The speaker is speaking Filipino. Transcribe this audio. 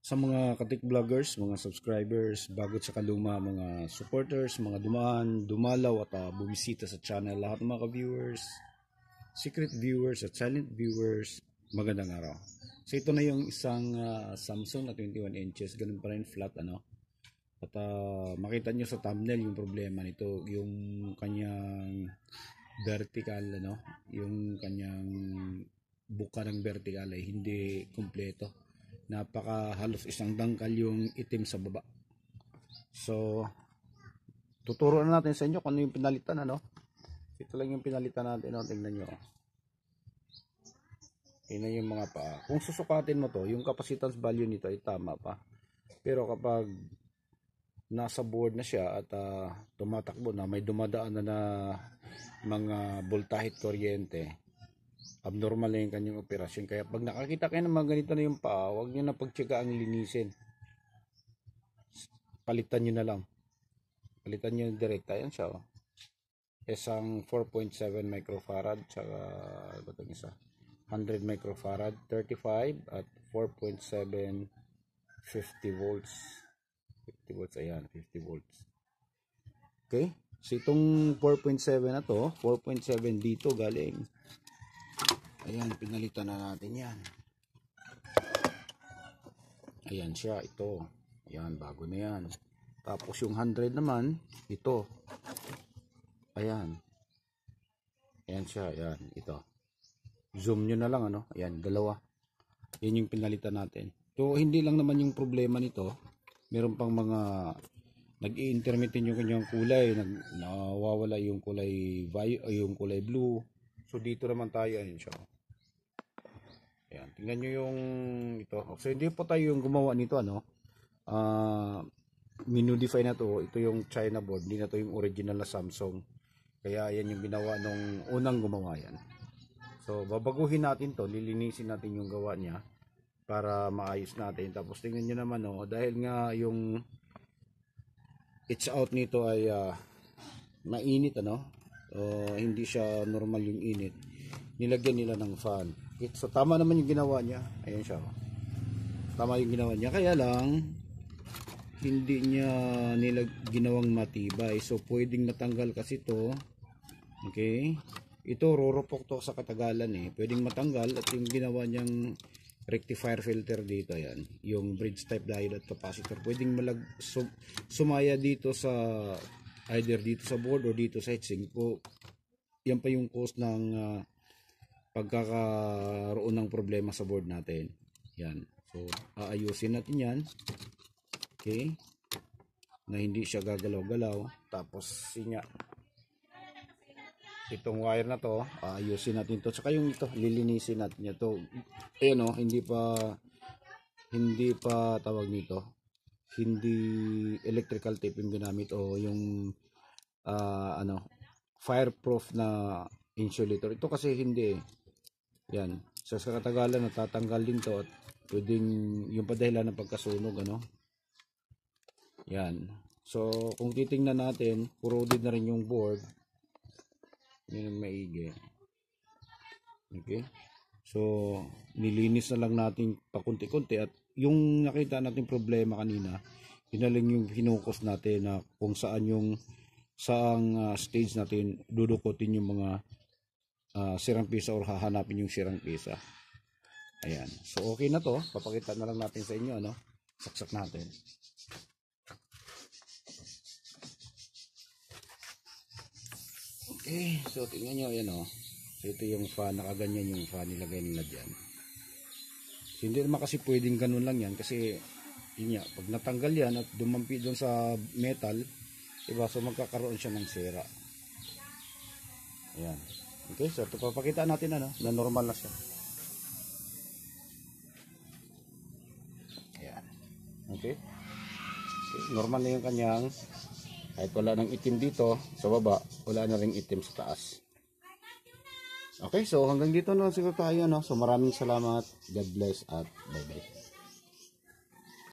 Sa mga katik vloggers, mga subscribers, bagot sa kaluma, mga supporters, mga dumaan, dumalaw at bumisita sa channel, lahat ng mga viewers, secret viewers at silent viewers, magandang araw. So ito na yung isang Samsung na 21 inches, ganun pa rin flat ano. At makita nyo sa thumbnail yung problema nito, yung kanyang vertical ano, yung kanyang buka ng vertical ay hindi kumpleto. Napaka halos isang dangkal yung itim sa baba. So tuturo na natin sa inyo kung ano yung pinalitan ano. Ito lang yung pinalitan natin, no? Tingnan nyo. Tingnan yung mga paa. Kung susukatin mo to, yung capacitance value nito ay tama pa. Pero kapag nasa board na siya at tumatakbo na, may dumadaan na mga voltage kuryente, abnormal na yung kanyang operasyon. Kaya pag nakakita kayo ng mga ganito na yung paa, huwag nyo na pagtsagaan linisin. Palitan nyo na lang. Palitan nyo direct. Ayan siya. Oh. Isang 4.7 microfarad tsaka batong isa 100 microfarad 35 at 4.7 50 volts 50 volts. Ayan, 50 volts. Okay, so itong 4.7 na to, 4.7 dito galing. Ayan, pinalitan na natin yan. Ayan siya, ito. Ayan, bago na yan. Tapos yung 100 naman, ito. Ayan. Ayan siya, ayan, ito. Zoom nyo na lang, ano. Ayan, dalawa. Yan yung pinalitan natin. So, hindi lang naman yung problema nito. Meron pang mga nag-i-intermittent yung kanyang kulay. Nawawala yung kulay blue. So, dito naman tayo, ayan siya. Ayan, tingnan nyo yung ito. So, hindi po tayo yung gumawa nito, ano. Minodify na to. Ito yung China board. Hindi na to yung original na Samsung. Kaya yan yung ginawa nung unang gumawa yan. So, babaguhin natin to. Lilinisin natin yung gawa niya para maayos natin. Tapos, tingnan nyo naman, oh, dahil nga yung it's out nito ay mainit, ano. Hindi siya normal yung init. Nilagyan nila ng fan. So tama naman yung ginawa niya. Ayan siya. Tama yung ginawa niya. Kaya lang hindi niya ginawang matibay. So pwedeng matanggal kasi to. Okay? Ito rurupok to sa katagalan eh. Pwedeng matanggal at yung ginawa niyang rectifier filter dito, yan. Yung bridge type diode at capacitor. Pwedeng sumaya dito sa either dito sa board o dito sa heatsink po. Yan pa yung cause ng pagkakaroon ng problema sa board natin. Yan. So, aayusin natin yan. Okay. Na hindi siya gagalaw-galaw. Tapos, sinya. Itong wire na to, aayusin natin to. Saka yung ito, lilinisin natin ito. Ayan o, hindi pa tawag nito. Hindi electrical tape yung ginamit o yung fireproof na insulator. Ito kasi hindi. Yan. Sa katagalan natatanggal din to at pwedeng yung padahilan ng pagkasunog, ano. Yan. So kung titingnan natin, corroded na rin yung board. Yan ang maigi. Okay. So nilinis na lang natin pakunti-kunti at yung nakita natin problema kanina, hinaling yung hinukos natin na kung saan yung saang stage natin dudukutin yung mga sirang pisa or hahanapin yung sirang pisa. Ayan. So okay na to. Papakita na lang natin sa inyo, ano. Saksak natin. Okay. So tingnan nyo, ayan o. So ito yung fan. Nakaganyan yung fan. Nilagay nila dyan. So hindi naman kasi pwedeng ganun lang yan. Kasi yun nga, pag natanggal yan at dumampi doon sa metal, diba, so magkakaroon siya ng sira. Ayan. Okay, so ito papakita natin, ano, na normal na siya. Ayan. Okay. Normal na yung kanyang, kahit wala nang itim dito sa baba, wala na ring itim sa taas. Okay, so hanggang dito na siguro tayo, no. So maraming salamat. God bless at bye bye.